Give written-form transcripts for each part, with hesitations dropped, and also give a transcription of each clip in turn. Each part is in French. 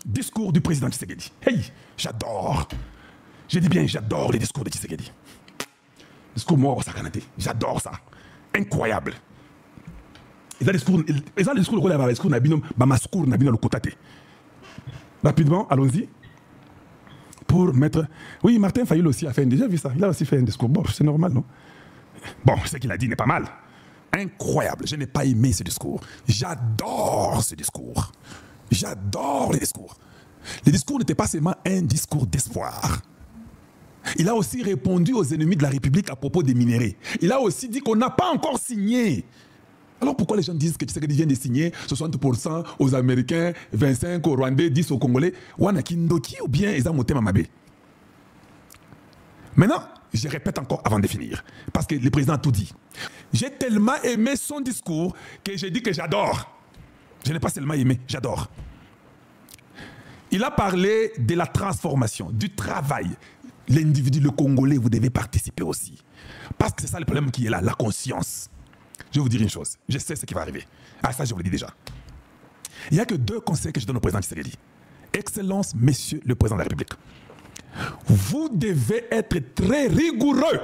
Discours du président Tshisekedi. Hey, j'adore. Je dis bien, j'adore les discours de Tshisekedi. Discours moi, j'adore ça. Incroyable. Ils ont le discours, le discours le côté. Rapidement, allons-y. Pour mettre... Oui, Martin Fayulu aussi a fait déjà vu ça. Il a aussi fait un discours. Bon, c'est normal, non? Bon, ce qu'il a dit n'est pas mal. Incroyable. Je n'ai pas aimé ce discours. J'adore ce discours. J'adore les discours. Le discours n'était pas seulement un discours d'espoir. Il a aussi répondu aux ennemis de la République à propos des minéraux. Il a aussi dit qu'on n'a pas encore signé. Alors pourquoi les gens disent que Tshisekedi vient de signer 60% aux Américains, 25% aux Rwandais, 10% aux Congolais, Wanakindoki ou bien Ezamote Mamabe? Maintenant, je répète encore avant de finir, parce que le président a tout dit. J'ai tellement aimé son discours que j'ai dit que j'adore. Je n'ai pas seulement aimé, j'adore. Il a parlé de la transformation, du travail. L'individu, le Congolais, vous devez participer aussi. Parce que c'est ça le problème qui est là, la conscience. Je vais vous dire une chose, je sais ce qui va arriver. Ah, ça, je vous le dis déjà. Il n'y a que 2 conseils que je donne au président Tshisekedi. Excellence, Monsieur le Président de la République. Vous devez être très rigoureux.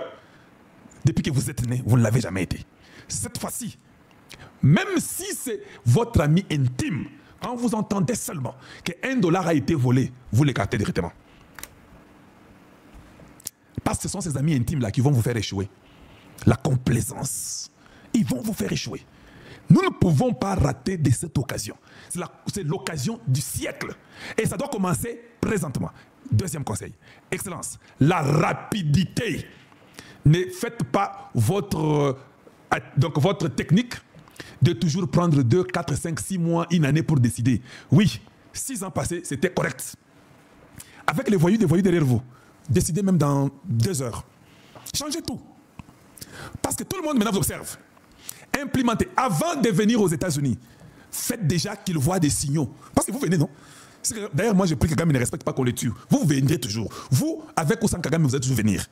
Depuis que vous êtes né, vous ne l'avez jamais été. Cette fois-ci, même si c'est votre ami intime, quand vous entendez seulement qu'un dollar a été volé, vous l'écartez directement. Parce que ce sont ces amis intimes-là qui vont vous faire échouer. La complaisance. Ils vont vous faire échouer. Nous ne pouvons pas rater de cette occasion. C'est l'occasion du siècle. Et ça doit commencer présentement. 2e conseil. Excellence. La rapidité. Ne faites pas votre technique de toujours prendre 2, 4, 5, 6 mois, une année pour décider. Oui, 6 ans passés, c'était correct. Avec les voyous, des voyous derrière vous. Décidez même dans 2 heures. Changez tout. Parce que tout le monde maintenant vous observe. Implémentez. Avant de venir aux États-Unis, faites déjà qu'ils voient des signaux. Parce que vous venez, non? D'ailleurs, moi, je prie que Kagame ne respecte pas qu'on les tue. Vous viendrez toujours. Vous, avec ou sans Kagame, vous allez toujours venir.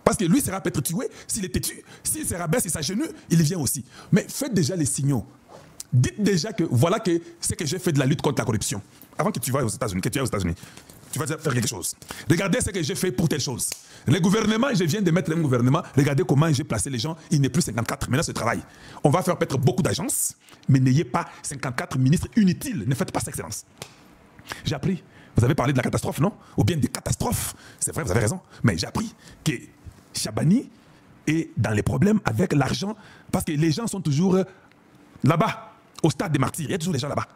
Parce que lui sera peut-être tué. S'il est têtu, s'il se rabaisse, il s'agenouille, il vient aussi. Mais faites déjà les signaux. Dites déjà que voilà que c'est que j'ai fait de la lutte contre la corruption. Avant que tu vayes aux États-Unis, tu vas faire quelque chose. Regardez ce que j'ai fait pour telle chose. Le gouvernement, je viens de mettre le gouvernement. Regardez comment j'ai placé les gens. Il n'est plus 54. Maintenant, ce travail. On va faire peut-être beaucoup d'agences, mais n'ayez pas 54 ministres inutiles. Ne faites pas ça, Excellence. J'ai appris. Vous avez parlé de la catastrophe, non? Ou bien des catastrophes. C'est vrai, vous avez raison. Mais j'ai appris que Chabani est dans les problèmes avec l'argent parce que les gens sont toujours là-bas, au stade des martyrs. Il y a toujours les gens là-bas.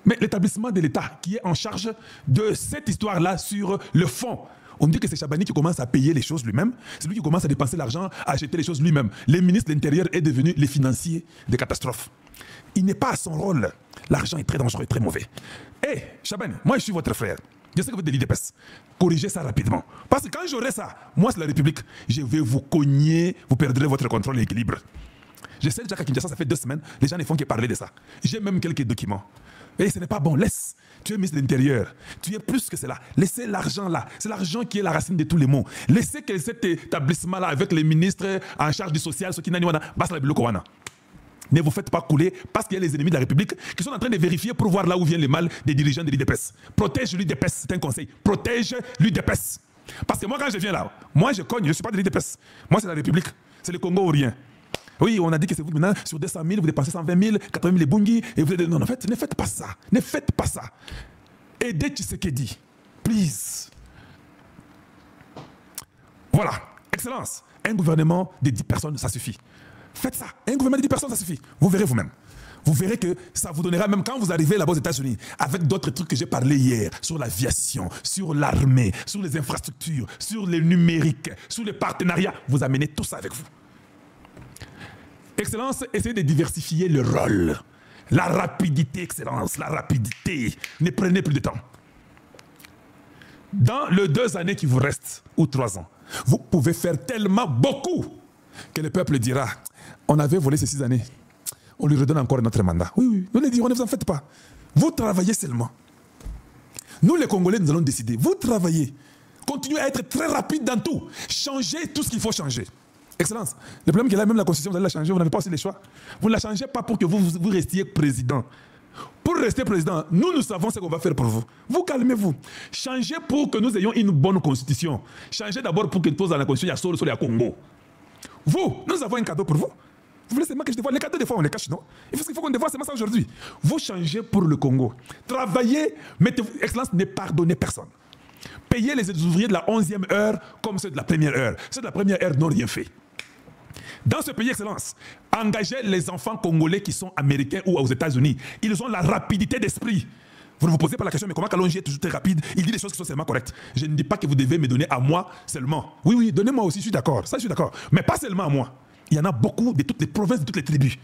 Mais l'établissement de l'État qui est en charge de cette histoire-là sur le fond, on dit que c'est Chabani qui commence à payer les choses lui-même. C'est lui qui commence à dépenser l'argent, à acheter les choses lui-même. Le ministre de l'Intérieur est devenu le financier des catastrophes. Il n'est pas à son rôle. L'argent est très dangereux et très mauvais. Hé, Chabani, moi je suis votre frère. Je sais que vous êtes de l'IDPS. Corrigez ça rapidement. Parce que quand j'aurai ça, moi c'est la République, je vais vous cogner, vous perdrez votre contrôle et l'équilibre. Je sais déjà qu'à Kinshasa, ça fait 2 semaines, les gens ne font que parler de ça. J'ai même quelques documents. Et ce n'est pas bon, laisse. Tu es ministre de l'Intérieur. Tu es plus que cela. Laissez l'argent là. C'est l'argent qui est la racine de tous les maux. Laissez que cet établissement-là, avec les ministres en charge du social, ceux qui n'ont pas, ne vous faites pas couler parce qu'il y a les ennemis de la République qui sont en train de vérifier pour voir là où vient le mal des dirigeants de l'IDPS. Protège l'IDPS, c'est un conseil. Protège l'IDPS. Parce que moi, quand je viens là, moi je cogne, je ne suis pas de l'IDPS. Moi, c'est la République. C'est le Congo ou rien. Oui, on a dit que c'est vous maintenant, sur 200 000, vous dépensez 120 000, 80 000 les bungi, et vous... Non, en fait, ne faites pas ça. Ne faites pas ça. Aidez Tshisekedi. Please. Voilà. Excellence. Un gouvernement de 10 personnes, ça suffit. Faites ça. Un gouvernement de 10 personnes, ça suffit. Vous verrez vous-même. Vous verrez que ça vous donnera, même quand vous arrivez là-bas aux États-Unis, avec d'autres trucs que j'ai parlé hier, sur l'aviation, sur l'armée, sur les infrastructures, sur le numérique, sur les partenariats, vous amenez tout ça avec vous. Excellence, essayez de diversifier le rôle. La rapidité, Excellence, la rapidité. Ne prenez plus de temps. Dans les 2 années qui vous restent, ou 3 ans, vous pouvez faire tellement beaucoup que le peuple dira, on avait volé ces 6 années. On lui redonne encore notre mandat. Oui, oui, nous le dirons, ne vous en faites pas. Vous travaillez seulement. Nous, les Congolais, nous allons décider. Vous travaillez. Continuez à être très rapide dans tout. Changez tout ce qu'il faut changer. Excellence, le problème est que là, même la Constitution, vous allez la changer, vous n'avez pas aussi les choix. Vous ne la changez pas pour que vous restiez président. Pour rester président, nous savons ce qu'on va faire pour vous. Vous calmez-vous. Changez pour que nous ayons une bonne constitution. Changez d'abord pour que tous dans la constitution, il y a Congo. Vous, nous avons un cadeau pour vous. Vous voulez seulement que je dévoile les cadeaux, des fois on les cache, non? Il faut qu'on dévoile seulement ça aujourd'hui. Vous changez pour le Congo. Travaillez, mettez-vous, Excellence, ne pardonnez personne. Payez les ouvriers de la 11e heure comme ceux de la première heure. Ceux de la première heure n'ont rien fait. Dans ce pays, Excellence, engagez les enfants congolais qui sont américains ou aux États-Unis. Ils ont la rapidité d'esprit. Vous ne vous posez pas la question, mais comment Kalonji est toujours très rapide? Il dit des choses qui sont seulement correctes. Je ne dis pas que vous devez me donner à moi seulement. Oui, oui, donnez-moi aussi, je suis d'accord. Ça, je suis d'accord. Mais pas seulement à moi. Il y en a beaucoup de toutes les provinces, de toutes les tribus.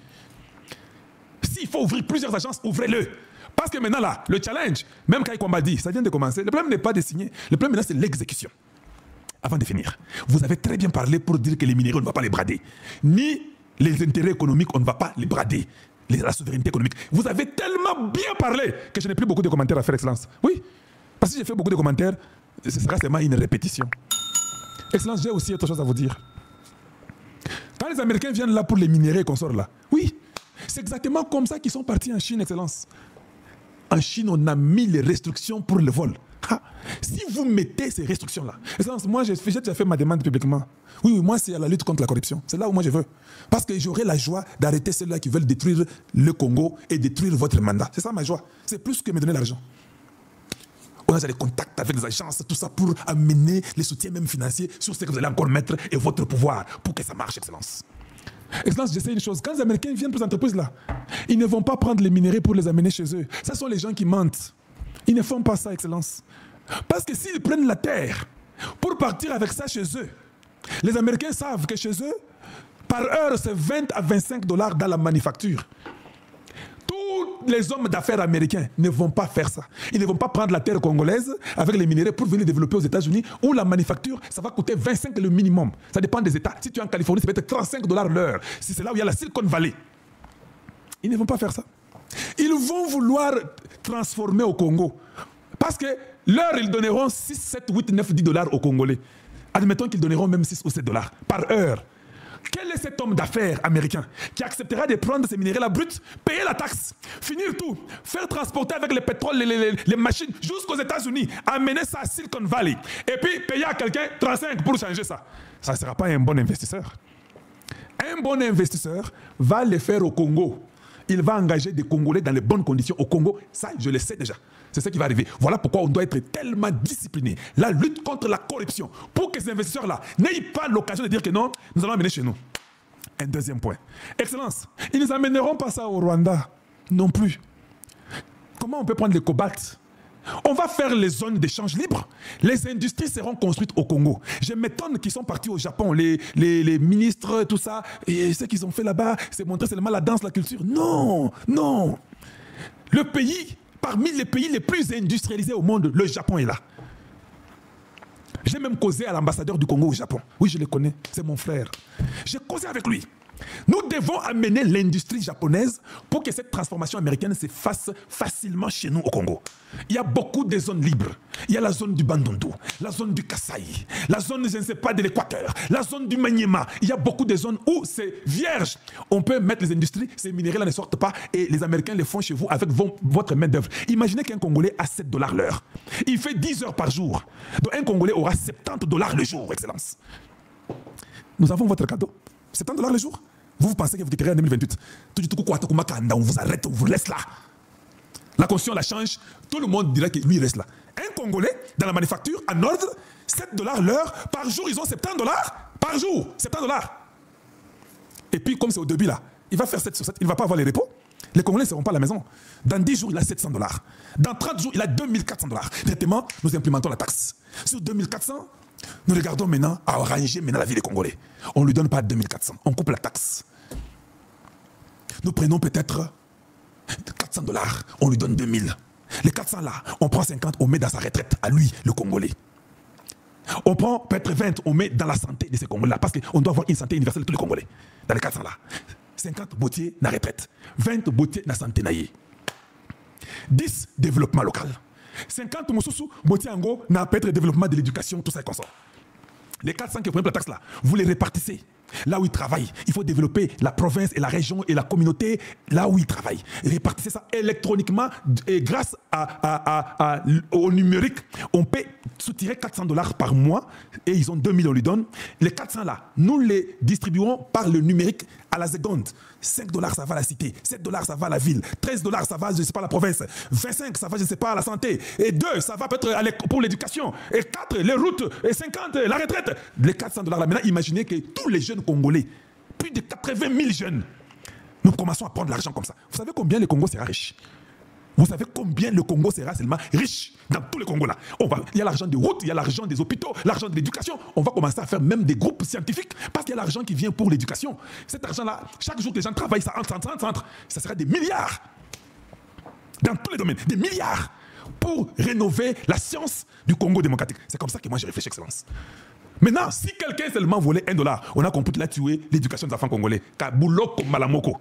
S'il faut ouvrir plusieurs agences, ouvrez-le. Parce que maintenant, là, le challenge, même quand il dit, ça vient de commencer. Le problème n'est pas de signer. Le problème maintenant, c'est l'exécution. Avant de finir, vous avez très bien parlé pour dire que les minéraux, on ne va pas les brader. Ni les intérêts économiques, on ne va pas les brader. La souveraineté économique. Vous avez tellement bien parlé que je n'ai plus beaucoup de commentaires à faire, Excellence. Oui, parce que j'ai fait beaucoup de commentaires, ce sera seulement une répétition. Excellence, j'ai aussi autre chose à vous dire. Quand les Américains viennent là pour les minéraux qu'on sort là, oui, c'est exactement comme ça qu'ils sont partis en Chine, Excellence. En Chine, on a mis les restrictions pour le vol. Ha. Si vous mettez ces restrictions-là, Excellence, moi j'ai déjà fait ma demande publiquement. Oui, oui, moi c'est à la lutte contre la corruption. C'est là où moi je veux. Parce que j'aurai la joie d'arrêter ceux-là qui veulent détruire le Congo et détruire votre mandat. C'est ça ma joie. C'est plus que me donner l'argent. On a déjà des contacts avec les agences, tout ça pour amener les soutiens même financiers sur ce que vous allez encore mettre et votre pouvoir pour que ça marche, Excellence. Excellence, j'essaie une chose. Quand les Américains viennent pour ces entreprises-là, ils ne vont pas prendre les minéraux pour les amener chez eux. Ce sont les gens qui mentent. Ils ne font pas ça, Excellence. Parce que s'ils prennent la terre pour partir avec ça chez eux, les Américains savent que chez eux, par heure, c'est 20 à 25 $ dans la manufacture. Tous les hommes d'affaires américains ne vont pas faire ça. Ils ne vont pas prendre la terre congolaise avec les minéraux pour venir développer aux États-Unis où la manufacture, ça va coûter 25 le minimum. Ça dépend des États. Si tu es en Californie, ça peut être 35 $ l'heure. Si c'est là où il y a la Silicon Valley. Ils ne vont pas faire ça. Ils vont vouloir transformer au Congo. Parce que l'heure, ils donneront 6, 7, 8, 9, 10 $ aux Congolais. Admettons qu'ils donneront même 6 ou 7 $ par heure. Quel est cet homme d'affaires américain qui acceptera de prendre ces minéraux bruts, payer la taxe, finir tout, faire transporter avec le pétrole, les machines jusqu'aux États-Unis, amener ça à Silicon Valley et puis payer à quelqu'un 35 pour changer ça? Ça ne sera pas un bon investisseur. Un bon investisseur va le faire au Congo. Il va engager des Congolais dans les bonnes conditions au Congo. Ça, je le sais déjà. C'est ce qui va arriver. Voilà pourquoi on doit être tellement discipliné. La lutte contre la corruption. Pour que ces investisseurs-là n'aient pas l'occasion de dire que non, nous allons amener chez nous. Un deuxième point. Excellence, ils ne amèneront pas ça au Rwanda non plus. Comment on peut prendre le cobalt? On va faire les zones d'échange libre. Les industries seront construites au Congo. Je m'étonne qu'ils sont partis au Japon, les ministres, tout ça. Et ce qu'ils ont fait là-bas, c'est montrer seulement la danse, la culture. Non, non. Le pays, parmi les pays les plus industrialisés au monde, le Japon est là. J'ai même causé à l'ambassadeur du Congo au Japon. Oui, je le connais, c'est mon frère. J'ai causé avec lui. Nous devons amener l'industrie japonaise pour que cette transformation américaine se fasse facilement chez nous au Congo. Il y a beaucoup de zones libres. Il y a la zone du Bandundu, la zone du Kasaï, la zone, je ne sais pas, de l'Équateur, la zone du Maniema. Il y a beaucoup de zones où c'est vierge. On peut mettre les industries, ces minéraux ne sortent pas et les Américains les font chez vous avec votre main-d'œuvre. Imaginez qu'un Congolais a 7 $ l'heure. Il fait 10 heures par jour. Donc un Congolais aura 70 $ le jour, Excellence. Nous avons votre cadeau. 70 $ le jour. Vous pensez que vous quitterez en 2028. On vous arrête, on vous laisse là. La constitution la change, tout le monde dira que lui il reste là. Un Congolais dans la manufacture, en ordre, 7 $ l'heure, par jour ils ont 70 $ par jour, 70 $. Et puis comme c'est au début là, il va faire 7 sur 7, il ne va pas avoir les repos. Les Congolais ne seront pas à la maison. Dans 10 jours, il a 700 $. Dans 30 jours, il a 2400 $. Directement, nous implémentons la taxe. Sur 2400, nous regardons maintenant à arranger maintenant la vie des Congolais. On ne lui donne pas 2400, on coupe la taxe. Nous prenons peut-être 400 $, on lui donne 2000. Les 400 là, on prend 50, on met dans sa retraite, à lui, le Congolais. On prend peut-être 20, on met dans la santé de ces Congolais là, parce qu'on doit avoir une santé universelle de tous les Congolais. Dans les 400 là. 50 boutiers na retraite, 20 boutiers na santé naïe. 10 développement local. 50 moussousou, boutiers ango, na peut-être développement de l'éducation, tout ça et comme ça. Les 400 qui prennent la taxe là, vous les répartissez là où ils travaillent. Il faut développer la province et la région et la communauté là où ils travaillent. Répartissez ça électroniquement et grâce au numérique. On paie soutirer $400 par mois et ils ont 2000, on lui donne. Les 400 là, nous les distribuerons par le numérique à la seconde. $5 ça va à la cité, $7 ça va à la ville, $13 ça va, je ne sais pas, à la province, 25 ça va, je ne sais pas, à la santé, et 2 ça va peut-être pour l'éducation, et 4 les routes, et 50 la retraite. Les $400 là, maintenant imaginez que tous les jeunes Congolais, plus de 80 000 jeunes, nous commençons à prendre l'argent comme ça. Vous savez combien le Congo sera riche? Vous savez combien le Congo sera seulement riche dans tous les Congos là? Il y a l'argent des routes, il y a l'argent des hôpitaux, l'argent de l'éducation. On va commencer à faire même des groupes scientifiques parce qu'il y a l'argent qui vient pour l'éducation. Cet argent-là, chaque jour que les gens travaillent, ça entre. Ça sera des milliards. Dans tous les domaines, des milliards pour rénover la science du Congo démocratique. C'est comme ça que moi je réfléchis, Excellence. Maintenant, si quelqu'un seulement volait $1, on a compris qu'il a tué l'éducation des enfants congolais. Kabuloko Malamoko.